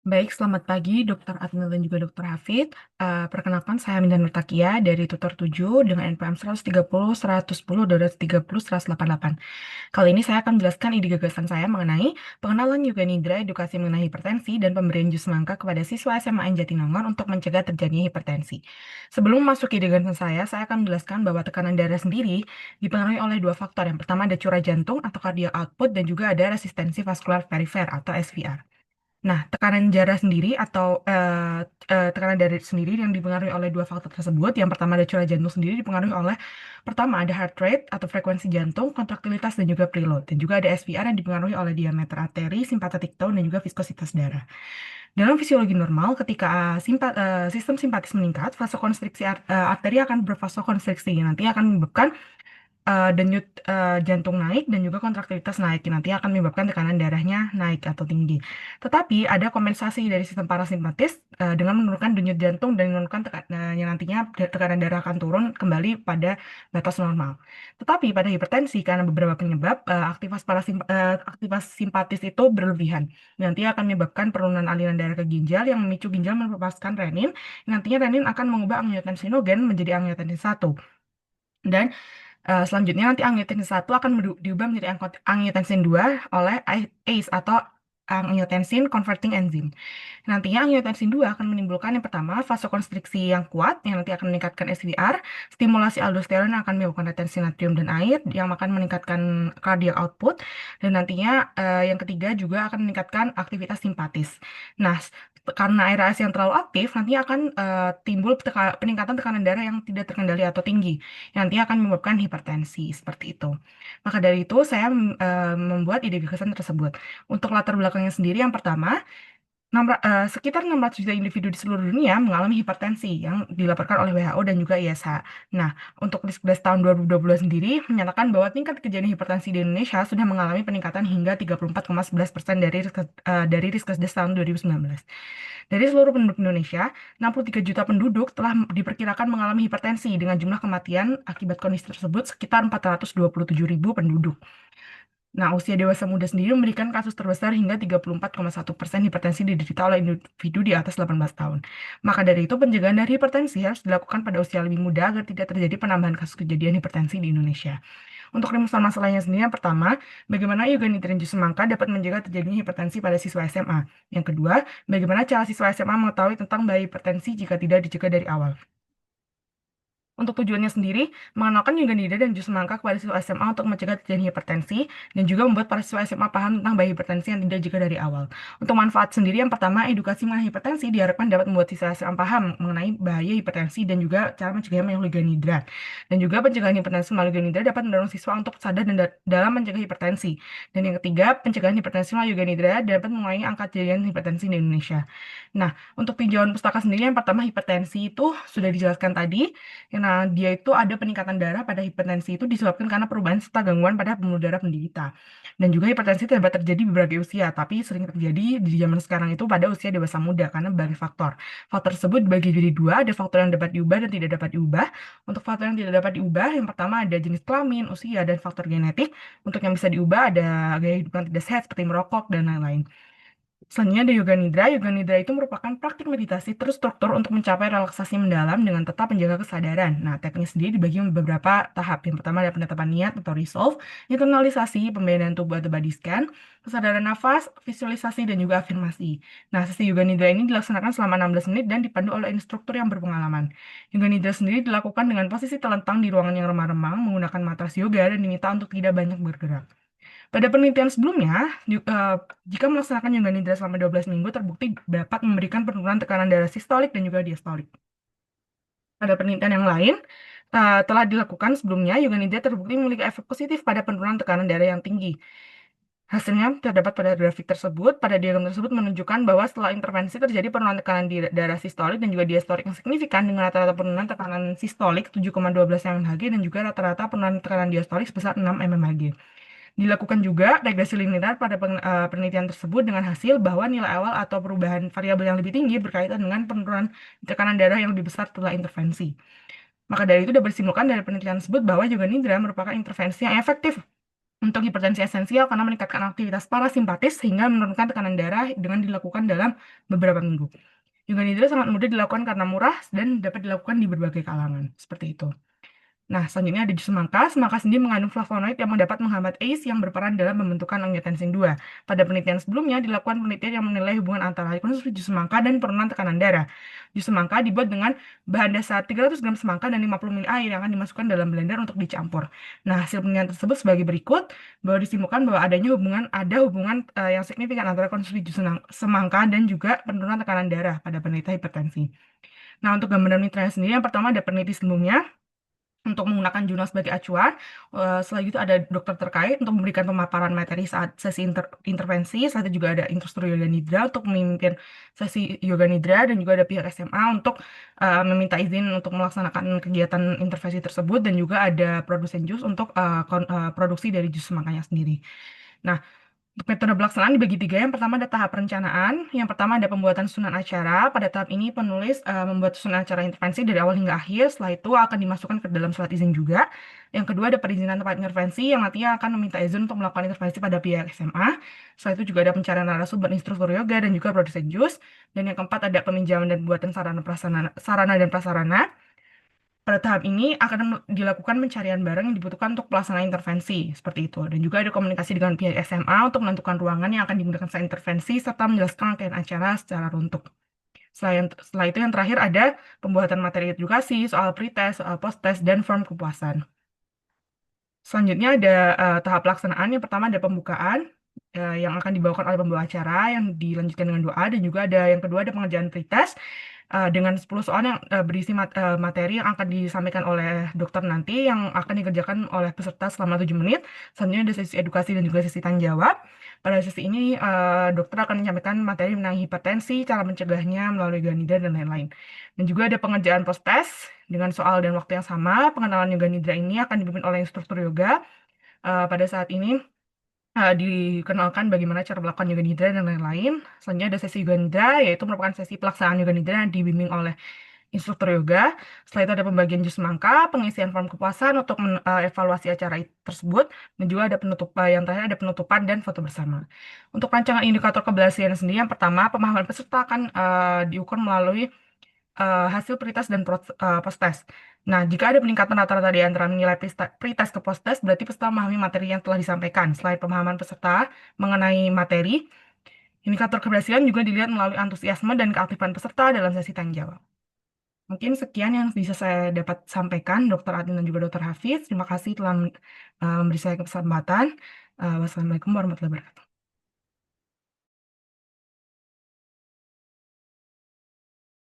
Baik, selamat pagi Dr. Adnil dan juga Dr. Hafid. Perkenalkan saya Mindan Nurtakia dari Tutor 7 dengan NPM 130, 110, 230, 188. Kali ini saya akan menjelaskan ide gagasan saya mengenai pengenalan yoga nidra, edukasi mengenai hipertensi, dan pemberian jus semangka kepada siswa SMA N Jatinangor untuk mencegah terjadinya hipertensi. Sebelum masuk ide gagasan saya akan menjelaskan bahwa tekanan darah sendiri dipengaruhi oleh dua faktor. Yang pertama ada curah jantung atau cardiac output dan juga ada resistensi vaskular perifer atau SVR. Nah, tekanan darah sendiri atau tekanan darah sendiri yang dipengaruhi oleh dua faktor tersebut. Yang pertama ada curah jantung sendiri dipengaruhi oleh pertama ada heart rate atau frekuensi jantung, kontraktilitas dan juga preload. Dan juga ada SVR yang dipengaruhi oleh diameter arteri, simpatetik tone dan juga viskositas darah. Dalam fisiologi normal, ketika sistem simpatis meningkat, vasokonstriksi arteri akan bervasokonstriksi. Nanti akan menyebabkan denyut jantung naik dan juga kontraktilitas naik. Nanti akan menyebabkan tekanan darahnya naik atau tinggi. Tetapi ada kompensasi dari sistem parasimpatis dengan menurunkan denyut jantung dan menurunkan yang nantinya tekanan darah akan turun kembali pada batas normal. Tetapi pada hipertensi karena beberapa penyebab aktivitas simpatis itu berlebihan. Nanti akan menyebabkan penurunan aliran darah ke ginjal yang memicu ginjal melepaskan renin. Nantinya renin akan mengubah angiotensinogen menjadi angiotensin 1. Dan selanjutnya nanti angiotensin 1 akan diubah menjadi angiotensin 2 oleh ACE atau angiotensin converting enzyme. Nantinya angiotensin 2 akan menimbulkan yang pertama vasokonstriksi yang kuat yang nanti akan meningkatkan SVR, stimulasi aldosteron yang akan menyebabkan retensi natrium dan air yang akan meningkatkan cardiac output dan nantinya yang ketiga juga akan meningkatkan aktivitas simpatis. Nah, karena aerasi yang terlalu aktif nanti akan timbul peningkatan tekanan darah yang tidak terkendali atau tinggi yang nanti akan menyebabkan hipertensi seperti itu. Maka dari itu saya membuat ide gagasan tersebut. Untuk latar belakangnya sendiri yang pertama sekitar 600 juta individu di seluruh dunia mengalami hipertensi yang dilaporkan oleh WHO dan juga ISH. Nah, untuk Riskes tahun 2020 sendiri menyatakan bahwa tingkat kejadian hipertensi di Indonesia sudah mengalami peningkatan hingga 34,11% dari Riskesdas tahun 2019. Dari seluruh penduduk Indonesia, 63 juta penduduk telah diperkirakan mengalami hipertensi dengan jumlah kematian akibat kondisi tersebut sekitar 427 ribu penduduk. Nah, usia dewasa muda sendiri memberikan kasus terbesar hingga 34,1% hipertensi diderita oleh individu di atas 18 tahun. Maka dari itu, pencegahan dari hipertensi harus dilakukan pada usia lebih muda agar tidak terjadi penambahan kasus kejadian hipertensi di Indonesia. Untuk rumusan masalahnya sendiri, yang pertama, bagaimana yoga nidra jus semangka dapat mencegah terjadinya hipertensi pada siswa SMA. Yang kedua, bagaimana cara siswa SMA mengetahui tentang bahaya hipertensi jika tidak dicegah dari awal. Untuk tujuannya sendiri, mengenalkan yoga nidra dan jus semangka kepada siswa SMA untuk mencegah terjadinya hipertensi dan juga membuat para siswa SMA paham tentang bahaya hipertensi yang tidak juga dari awal. Untuk manfaat sendiri, yang pertama, edukasi mengenai hipertensi diharapkan dapat membuat siswa SMA paham mengenai bahaya hipertensi dan juga cara mencegahnya melalui yoga nidra. Dan juga pencegahan hipertensi melalui yoga nidra dapat mendorong siswa untuk sadar dan dalam mencegah hipertensi. Dan yang ketiga, pencegahan hipertensi melalui yoga nidra dapat mengurangi angka kejadian hipertensi di Indonesia. Nah, untuk tinjauan pustaka sendiri, yang pertama hipertensi itu sudah dijelaskan tadi. Nah, dia itu ada peningkatan darah pada hipertensi itu disebabkan karena perubahan serta gangguan pada pembuluh darah penderita. Dan juga hipertensi dapat terjadi di berbagai usia, tapi sering terjadi di zaman sekarang itu pada usia dewasa muda karena berbagai faktor. Faktor tersebut dibagi jadi dua, ada faktor yang dapat diubah dan tidak dapat diubah. Untuk faktor yang tidak dapat diubah, yang pertama ada jenis kelamin, usia, dan faktor genetik. Untuk yang bisa diubah ada gaya hidup yang tidak sehat seperti merokok dan lain-lain. Selanjutnya ada yoga nidra. Yoga nidra itu merupakan praktik meditasi terstruktur untuk mencapai relaksasi mendalam dengan tetap menjaga kesadaran. Nah, tekniknya sendiri dibagi menjadi beberapa tahap. Yang pertama ada penetapan niat atau resolve, internalisasi, pembedahan tubuh atau body scan, kesadaran nafas, visualisasi, dan juga afirmasi. Nah, sesi yoga nidra ini dilaksanakan selama 16 menit dan dipandu oleh instruktur yang berpengalaman. Yoga nidra sendiri dilakukan dengan posisi telentang di ruangan yang remang-remang, menggunakan matras yoga, dan diminta untuk tidak banyak bergerak. Pada penelitian sebelumnya, jika melaksanakan yoga nidra selama 12 minggu, terbukti dapat memberikan penurunan tekanan darah sistolik dan juga diastolik. Pada penelitian yang lain, telah dilakukan sebelumnya, yoga nidra terbukti memiliki efek positif pada penurunan tekanan darah yang tinggi. Hasilnya terdapat pada grafik tersebut. Pada diagram tersebut menunjukkan bahwa setelah intervensi terjadi penurunan tekanan darah sistolik dan juga diastolik yang signifikan dengan rata-rata penurunan tekanan sistolik 7,12 mmHg dan juga rata-rata penurunan tekanan diastolik sebesar 6 mmHg. Dilakukan juga regresi linear pada penelitian tersebut dengan hasil bahwa nilai awal atau perubahan variabel yang lebih tinggi berkaitan dengan penurunan tekanan darah yang lebih besar setelah intervensi. Maka dari itu dapat disimpulkan dari penelitian tersebut bahwa yoga nidra merupakan intervensi yang efektif Untuk hipertensi esensial karena meningkatkan aktivitas parasimpatis sehingga menurunkan tekanan darah dengan dilakukan dalam beberapa minggu. Yoga nidra sangat mudah dilakukan karena murah dan dapat dilakukan di berbagai kalangan. Seperti itu. Nah, selanjutnya ada jus semangka. Semangka sendiri mengandung flavonoid yang dapat menghambat ACE yang berperan dalam pembentukan angiotensin 2. Pada penelitian sebelumnya, dilakukan penelitian yang menilai hubungan antara konsumsi jus semangka dan penurunan tekanan darah. Jus semangka dibuat dengan bahan dasar 300 gram semangka dan 50 ml air yang akan dimasukkan dalam blender untuk dicampur. Nah, hasil penelitian tersebut sebagai berikut, bahwa disimpulkan bahwa ada hubungan yang signifikan antara konsumsi jus semangka dan juga penurunan tekanan darah pada penderita hipertensi. Nah, untuk gambaran mitranya sendiri, yang pertama ada peneliti sebelumnya, untuk menggunakan jurnal sebagai acuan. Setelah itu ada dokter terkait untuk memberikan pemaparan materi saat sesi intervensi. Setelah itu juga ada instruktur yoga nidra untuk memimpin sesi yoga nidra dan juga ada pihak SMA untuk meminta izin untuk melaksanakan kegiatan intervensi tersebut dan juga ada produsen jus untuk produksi dari jus semangkanya sendiri. Nah, untuk metode pelaksanaan dibagi tiga. Yang pertama ada tahap perencanaan. Yang pertama ada pembuatan susunan acara. Pada tahap ini penulis membuat susunan acara intervensi dari awal hingga akhir. Setelah itu akan dimasukkan ke dalam surat izin juga. Yang kedua ada perizinan tempat intervensi yang nantinya akan meminta izin untuk melakukan intervensi pada pihak SMA. Setelah itu juga ada pencarian narasumber instruktur yoga dan juga produsen jus. Dan yang keempat ada peminjaman dan pembuatan sarana dan prasarana. Pada tahap ini akan dilakukan pencarian barang yang dibutuhkan untuk pelaksanaan intervensi, seperti itu. Dan juga ada komunikasi dengan pihak SMA untuk menentukan ruangan yang akan digunakan saat intervensi, serta menjelaskan rangkaian acara secara runtuh. Setelah itu yang terakhir ada pembuatan materi edukasi, soal pretest, soal post-test, dan form kepuasan. Selanjutnya ada tahap pelaksanaan. Yang pertama ada pembukaan yang akan dibawakan oleh pembawa acara yang dilanjutkan dengan doa dan juga ada yang kedua ada pengerjaan pretest dengan 10 soal yang berisi materi yang akan disampaikan oleh dokter nanti yang akan dikerjakan oleh peserta selama 7 menit. Selanjutnya ada sesi edukasi dan juga sesi tanya jawab. Pada sesi ini dokter akan menyampaikan materi tentang hipertensi, cara mencegahnya melalui yoga nidra dan lain-lain. Dan juga ada pengerjaan post test dengan soal dan waktu yang sama. Pengenalan yoga nidra ini akan dipimpin oleh instruktur yoga. Pada saat ini dikenalkan bagaimana cara melakukan yoga nidra dan lain-lain. Selanjutnya ada sesi yoga nidra, yaitu merupakan sesi pelaksanaan yoga nidra yang dibimbing oleh instruktur yoga. Setelah itu ada pembagian jus semangka, pengisian form kepuasan untuk evaluasi acara tersebut, dan juga ada yang terakhir ada penutupan dan foto bersama. Untuk rancangan indikator keberhasilan sendiri, yang pertama, pemahaman peserta akan diukur melalui hasil pretest dan post-test. Nah, jika ada peningkatan rata-rata di antara nilai pretest ke post-test, berarti peserta memahami materi yang telah disampaikan. Selain pemahaman peserta mengenai materi, indikator keberhasilan juga dilihat melalui antusiasme dan keaktifan peserta dalam sesi tanya jawab. Mungkin sekian yang bisa saya dapat sampaikan, Dr. Adin dan juga Dr. Hafiz. Terima kasih telah memberi saya kesempatan. Wassalamualaikum warahmatullahi wabarakatuh.